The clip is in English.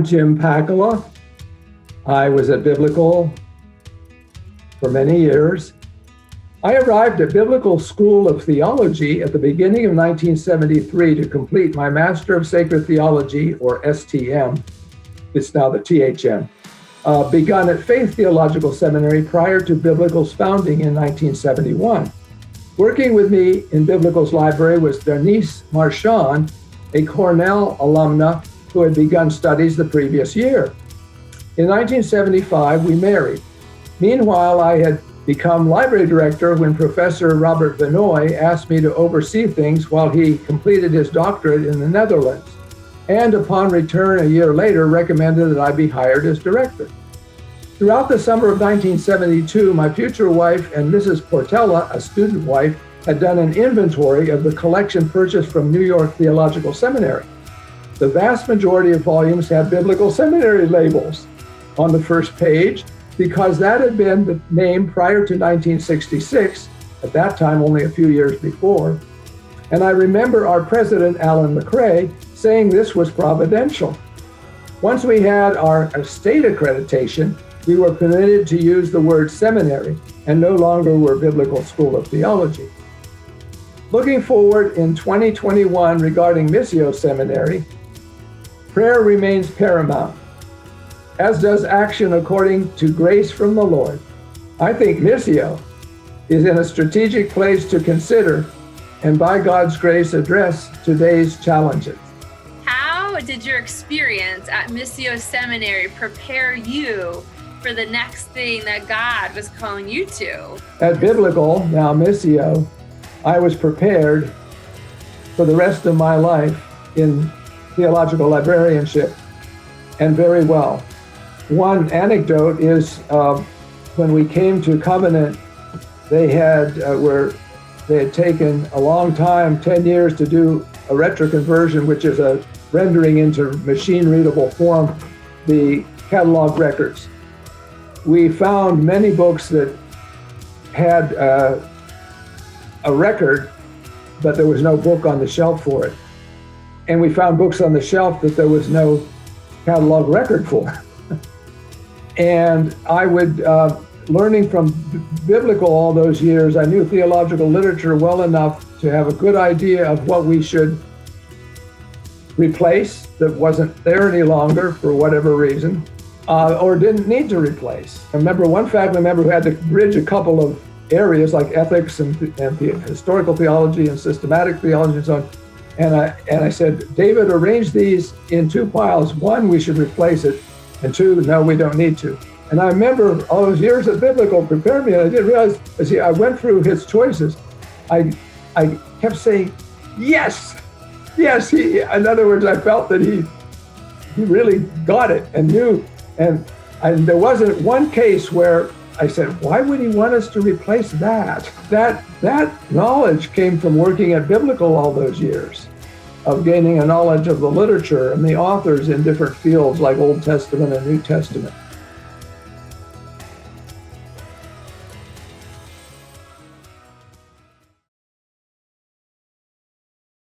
Jim Pakala. I was at Biblical for many years. I arrived at Biblical School of Theology at the beginning of 1973 to complete my Master of Sacred Theology, or STM. It's now the THM. Begun at Faith Theological Seminary prior to Biblical's founding in 1971. Working with me in Biblical's library was Denise Marchand, a Cornell alumna who had begun studies the previous year. In 1975, we married. Meanwhile, I had become library director when Professor Robert Benoit asked me to oversee things while he completed his doctorate in the Netherlands, and upon return a year later, recommended that I be hired as director. Throughout the summer of 1972, my future wife and Mrs. Portella, a student wife, had done an inventory of the collection purchased from New York Theological Seminary. The vast majority of volumes had Biblical Seminary labels on the first page because that had been the name prior to 1966, at that time only a few years before. And I remember our president, Alan McRae, saying this was providential. Once we had our state accreditation, we were permitted to use the word seminary and no longer were Biblical School of Theology. Looking forward in 2021 regarding Missio Seminary, prayer remains paramount, as does action according to grace from the Lord. I think Missio is in a strategic place to consider and by God's grace address today's challenges. How did your experience at Missio Seminary prepare you for the next thing that God was calling you to? At Biblical, now Missio, I was prepared for the rest of my life in theological librarianship, and very well. One anecdote is when we came to Covenant, they had taken a long time, 10 years, to do a retroconversion, which is a rendering into machine-readable form, the catalog records. We found many books that had a record, but there was no book on the shelf for it. And we found books on the shelf that there was no catalog record for. And I would, learning from Biblical all those years, I knew theological literature well enough to have a good idea of what we should replace that wasn't there any longer for whatever reason, or didn't need to replace. I remember one faculty member who had to bridge a couple of areas like ethics and historical theology and systematic theology and so on. And I said, David, arrange these in two piles. One, we should replace it. And two, no, we don't need to. And I remember all those years at Biblical prepared me, and I didn't realize, as I went through his choices, I kept saying, yes. In other words, I felt that he really got it and knew. And there wasn't one case where I said, why would he want us to replace that? That knowledge came from working at Biblical all those years, of gaining a knowledge of the literature and the authors in different fields like Old Testament and New Testament.